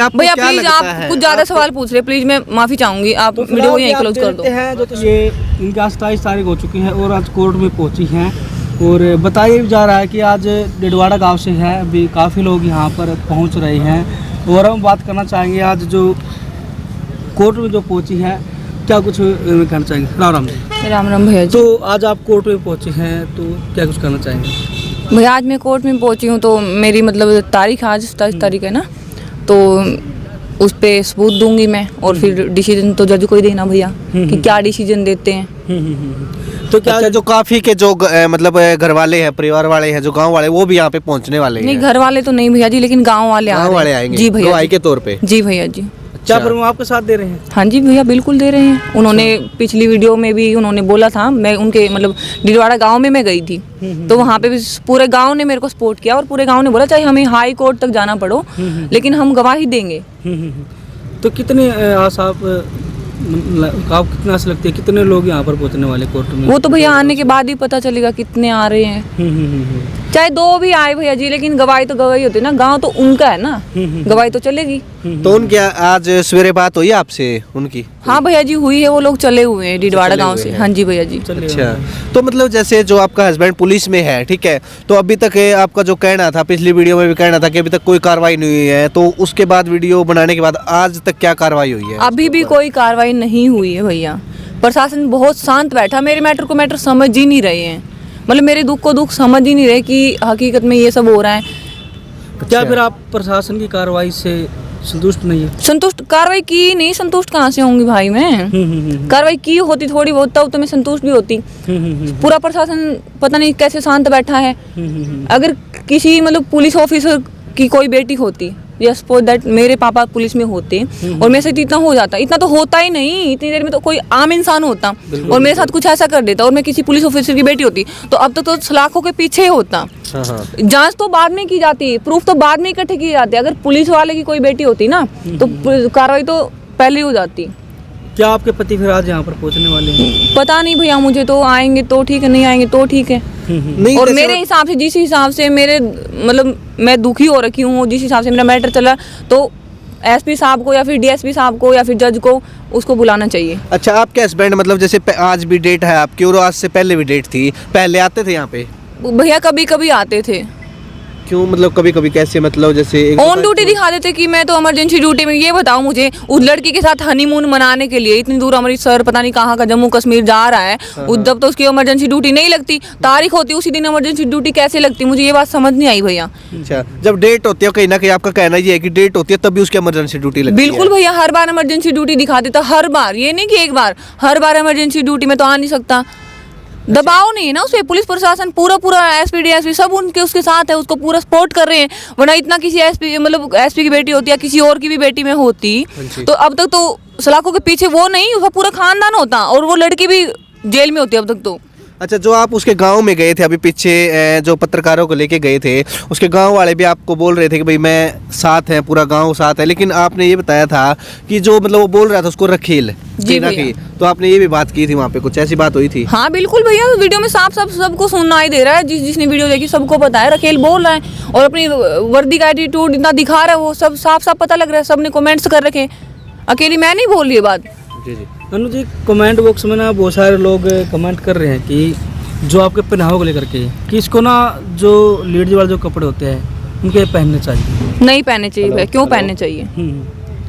आपको भैया क्या प्लीज लगता आप है? कुछ ज्यादा सवाल पूछ रहे, प्लीज मैं माफी चाहूंगी, आप तो वीडियो को यहीं क्लोज कर दो। ये इनकी 27 तारीख हो चुकी है और आज कोर्ट में पहुंची हैं और बताया जा रहा है कि आज डिडवाड़ा गांव से है, अभी काफ़ी लोग यहाँ पर पहुँच रहे हैं और हम बात करना चाहेंगे आज जो कोर्ट में जो पहुँची है क्या कुछ कहना चाहेंगे। राम राम जी। राम राम भैया जी। तो आज आप कोर्ट में पहुँचे हैं तो क्या कुछ कहना चाहेंगे। भैया आज मैं कोर्ट में पहुंची हूँ तो मेरी मतलब तारीख आज 27 तारीख है ना, तो उस पे सबूत दूंगी मैं और फिर डिसीजन तो जज को ही देना भैया कि क्या डिसीजन देते हैं। तो क्या अच्छा, जो काफी के जो मतलब घर वाले हैं, परिवार वाले हैं, जो गांव वाले, वो भी यहाँ पे पहुँचने वाले नहीं हैं। घर वाले तो नहीं भैया जी, लेकिन गांव वाले गांव वाले आएंगे जी भैया गवाही जी। के तौर पे। जी भैया जी। क्या फिर वो आपके साथ दे रहे हैं। हाँ जी भैया बिल्कुल दे रहे हैं। उन्होंने पिछली वीडियो में भी उन्होंने बोला था, मैं उनके मतलब डिडवाड़ा गांव में मैं गई थी तो वहाँ पे भी पूरे गांव ने मेरे को सपोर्ट किया और पूरे गांव ने बोला चाहे हमें हाई कोर्ट तक जाना पड़ो लेकिन हम गवाही देंगे। तो कितने आस आप कितना आस लगती है कितने लोग यहाँ पर पहुँचने वाले कोर्ट में। वो तो भैया आने के बाद ही पता चलेगा कितने आ रहे हैं। चाहे 2 भी आए भैया जी, लेकिन गवाही तो गवाही होती है ना, गांव तो उनका है ना, गवाही तो चलेगी। तो उनकी आज सवेरे बात हुई आपसे उनकी? हाँ भैया जी हुई है, वो लोग चले हुए हैं डिडवाड़ा गांव से। हाँ जी भैया जी। अच्छा, तो मतलब जैसे जो आपका हस्बैंड पुलिस में है, ठीक है, तो अभी तक आपका जो कहना था, पिछली वीडियो में भी कहना था कि अभी तक कोई कार्रवाई नहीं हुई है, तो उसके बाद वीडियो बनाने के बाद आज तक क्या कार्रवाई हुई है? अभी भी कोई कार्रवाई नहीं हुई है भैया। प्रशासन बहुत शांत बैठा, मेरे मैटर को मैटर समझ ही नहीं रहे हैं, मतलब मेरे दुख को दुख समझ ही नहीं रहे कि हकीकत में ये सब हो रहा है। क्या फिर आप प्रशासन की कार्रवाई से संतुष्ट नहीं है। संतुष्ट कार्रवाई की नहीं, संतुष्ट कहाँ से होंगी भाई मैं। कार्रवाई की होती थोड़ी बहुत तब तो मैं संतुष्ट भी होती। पूरा प्रशासन पता नहीं कैसे शांत बैठा है। अगर किसी मतलब पुलिस ऑफिसर की कोई बेटी होती, यस सपोज दैट मेरे पापा पुलिस में होते और मेरे साथ इतना हो जाता, इतना तो होता ही नहीं, इतनी देर में तो कोई आम इंसान होता और मेरे साथ कुछ ऐसा कर देता और मैं किसी पुलिस ऑफिसर की बेटी होती तो अब तक तो सलाखों के पीछे होता। जांच तो बाद में की जाती, प्रूफ तो बाद में इकट्ठे किए जाते। अगर पुलिस वाले की कोई बेटी होती ना तो कार्रवाई तो पहले हो जाती। क्या आपके पति फिर आज यहाँ पर पहुँचने वाले हैं? पता नहीं भैया, मुझे तो आएंगे तो ठीक है, नहीं आएंगे तो ठीक है। और मेरे हिसाब से जिस हिसाब से मेरे मतलब मैं दुखी हो रखी हूँ, जिस हिसाब से मेरा मैटर चला, तो एसपी साहब को या फिर डीएसपी साहब को या फिर जज को उसको बुलाना चाहिए। अच्छा, आपके हस्बैंड मतलब जैसे आज भी डेट है आपकी और आज से पहले भी डेट थी, पहले आते थे यहाँ पे? भैया कभी कभी आते थे। क्यों मतलब कभी कभी कैसे, मतलब जैसे ऑन ड्यूटी दिखा देते कि मैं तो इमरजेंसी ड्यूटी में। ये बताओ मुझे, उस लड़की के साथ हनीमून मनाने के लिए इतनी दूर अमृतसर पता नहीं कहाँ का जम्मू कश्मीर जा रहा है, जब तो उसकी इमरजेंसी ड्यूटी नहीं लगती, तारीख होती उसी दिन इमरजेंसी ड्यूटी कैसे लगती, मुझे ये बात समझ नहीं आई भैया। अच्छा, जब डेट होती है कहीं ना कहीं आपका कहना ये है कि डेट होती है तभी उसकी इमरजेंसी ड्यूटी लगती है? बिल्कुल भैया, हर बार इमरजेंसी ड्यूटी दिखा देता, हर बार, ये नहीं कि एक बार, हर बार इमरजेंसी ड्यूटी में तो आ नहीं सकता। दबाव नहीं है ना उसपे, पुलिस प्रशासन पूरा एसपी डीएसपी सब उनके उसके साथ है, उसको पूरा सपोर्ट कर रहे हैं। वरना इतना किसी एसपी मतलब एसपी की बेटी होती या किसी और की भी बेटी में होती तो अब तक तो सलाखों के पीछे वो नहीं, उसका पूरा खानदान होता और वो लड़की भी जेल में होती अब तक तो। अच्छा, जो आप उसके गांव में गए थे अभी पीछे, जो पत्रकारों को लेके गए थे, उसके गांव वाले भी आपको बोल रहे थे कि भाई मैं साथ है, पूरा गांव साथ है, लेकिन आपने ये बताया था कि जो मतलब वो बोल रहा था उसको रखेल कहीं ना कहीं, तो आपने ये भी बात की थी वहाँ पे, कुछ ऐसी बात हुई थी? हाँ बिल्कुल भैया, वीडियो में साफ साफ सबको सुनना दे रहा है, जिसने वीडियो देखी सबको पता है रखेल बोल रहा है और अपनी वर्दी का एटीट्यूड इतना दिखा रहा है, वो सब साफ साफ पता लग रहा है, सबने कमेंट्स कर रखे, अकेली मैं नहीं बोल रही है बात। जी जी अनु जी, कमेंट बॉक्स में ना बहुत सारे लोग कमेंट कर रहे हैं कि जो आपके पहनावे को लेकर के कि इसको ना जो लेडीज वाले जो कपड़े होते हैं उनके पहनने चाहिए। नहीं पहनने चाहिए भैया, क्यों पहनने चाहिए?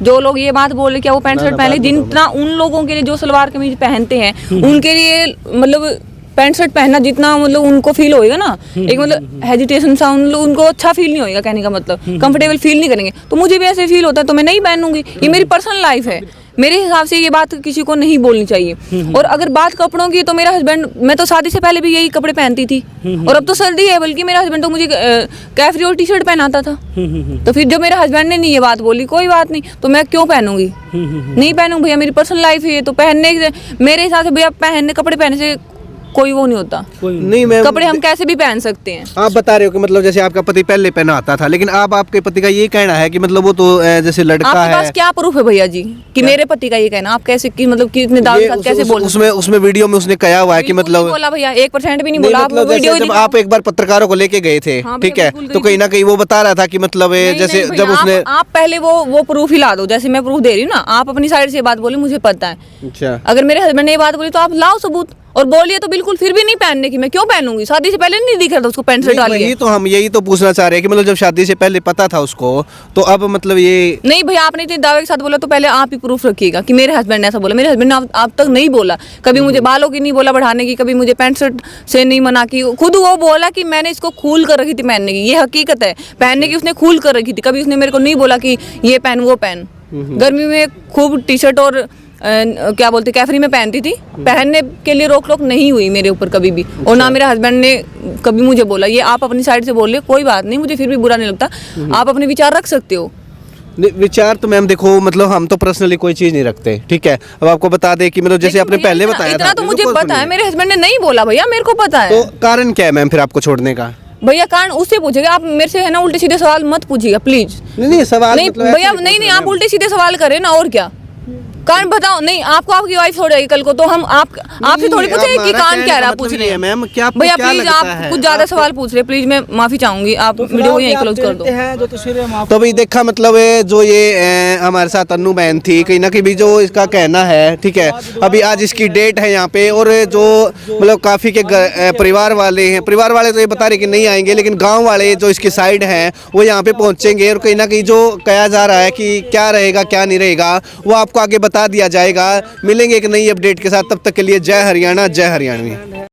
जो लोग ये बात बोल रहे क्या वो पैंट शर्ट पहने, जितना उन लोगों के लिए जो सलवार कमीज पहनते हैं उनके लिए मतलब पैंट शर्ट पहनना जितना मतलब उनको फील होएगा ना, एक मतलब हेजिटेशन सा उनको अच्छा फील नहीं होएगा, कहने का मतलब कंफर्टेबल फील नहीं करेंगे। तो मुझे भी ऐसे फील होता है तो मैं नहीं पहनूंगी, ये मेरी पर्सनल लाइफ है, मेरे हिसाब से ये बात किसी को नहीं बोलनी चाहिए। और अगर बात कपड़ों की तो मेरा हस्बैंड, मैं तो शादी से पहले भी यही कपड़े पहनती थी और अब तो सर्दी है, बल्कि मेरा हस्बैंड तो मुझे कैफरी और टी शर्ट पहनाता था। तो फिर जब मेरे हस्बैंड ने नहीं ये बात बोली, कोई बात नहीं, तो मैं क्यों पहनूंगी? नहीं पहनूंगी भैया, मेरी पर्सनल लाइफ है ये, तो पहनने मेरे हिसाब से भैया पहनने कपड़े पहनने से कोई वो नहीं होता। नहीं मैम, कपड़े हम कैसे भी पहन सकते हैं। आप बता रहे हो कि मतलब जैसे आपका पति पहले पहना आता था, लेकिन अब आपके पति का ये कहना है कि मतलब वो तो जैसे लड़का आपके पास है। क्या प्रूफ है भैया जी कि मेरे पति का ये कहना? आप कैसे कि मतलब कि इतने दावे के साथ कैसे बोल? उसमें वीडियो में उसने कहा हुआ है कि बिल्कुल मतलब नहीं बोला भैया, 1% भी नहीं नहीं, बोला। आप मतलब वीडियो जैसे जब आप एक बार पत्रकारों को लेके गए थे, हाँ ठीक भैया, है, बिल्कुल तो कहीं ना कहीं वो बता रहा था कि मतलब नहीं, जैसे नहीं भैया, जब उसने आप पहले वो प्रूफ ही ला दो। जैसे मैं प्रूफ दे रही हूँ ना, आप अपनी साइड से बात बोले, मुझे पता है। अच्छा, अगर मेरे हस्बैंड ने ये बात बोली तो आप लाओ सबूत, और बोलिए तो बिल्कुल फिर भी नहीं पहनने की। मैं क्यों पहनूंगी? शादी से पहले नहीं दिख रहा था उसको पैंट शर्ट नहीं, वाली वही तो हम यही तो पूछना चाह रहे हैं कि मतलब जब शादी से पहले पता था उसको, तो अब मतलब ये नहीं भैया, आपने इतने दावे के साथ बोला तो पहले आप ही प्रूफ रखिएगा कि मेरे हस्बैंड ने ऐसा बोला। मेरे हस्बैंड ने आप तक नहीं बोला कभी, मुझे बालों की नहीं बोला बढ़ाने की, कभी मुझे पैंट शर्ट से नहीं मना की। खुद वो बोला कि मैंने इसको खोल कर रखी थी पहनने की, ये हकीकत है। पहनने की उसने खोल कर रखी थी, कभी उसने मेरे को नहीं बोला कि ये पहन वो पहन। गर्मी में खूब टी शर्ट और क्या बोलते कैफरी में पहनती थी, पहनने के लिए रोक टोक नहीं हुई मेरे ऊपर कभी भी। और ना मेरे हस्बैंड ने कभी मुझे बोला। ये आप अपनी साइड से बोल रहे हो, कोई बात नहीं, मुझे फिर भी बुरा नहीं लगता। आप अपने विचार रख सकते हो। विचार तो मैम देखो, मतलब हम तो पर्सनली कोई चीज नहीं रखते, ठीक है। अब आपको बता दे कि मतलब जैसे आपने पहले बताया इतना था, तो मुझे पता है, मेरे हस्बैंड ने नहीं बोला भैया, मेरे को पता है। तो कारण क्या है मैम फिर आपको छोड़ने का? भैया कारण उससे पूछेगा, आप मेरे से है ना उल्टे सीधे सवाल मत पूछिएगा प्लीज। नहीं सवाल नहीं मतलब भैया, ऐसे नहीं पूछ आप रहे उल्टे सीधे सवाल करें ना, और क्या कारण बताओ। नहीं, आपको आपकी वाइफ हो जाएगी कल को, तो हम आपसे थोड़ी नहीं, पूछेंगे कि हमारा कारण क्या कहने रहा का पूछ मतलब रहे ये हैं। है मैम, क्या आपको भैया क्या प्लीज, लगता आप है? कुछ ज्यादा सवाल पूछ रहे, प्लीज मैं माफी चाहूंगी, आप वीडियो को यहीं क्लोज कर दो। जो तस्वीरें हम तो अभी देखा मतलब जो ये हमारे साथ अन्नू बहन थी, कहीं ना कहीं भी जो इसका कहना है, ठीक है। अभी आज इसकी डेट है यहाँ पे, और जो मतलब काफ़ी के परिवार वाले हैं, परिवार वाले तो ये बता रहे कि नहीं आएंगे, लेकिन गांव वाले जो इसकी साइड हैं वो यहाँ पे पहुँचेंगे। और कहीं ना कहीं जो कहा जा रहा है कि क्या रहेगा क्या नहीं रहेगा, वो आपको आगे बता दिया जाएगा। मिलेंगे एक नई अपडेट के साथ, तब तक के लिए जय हरियाणा, जय हरियाणवी।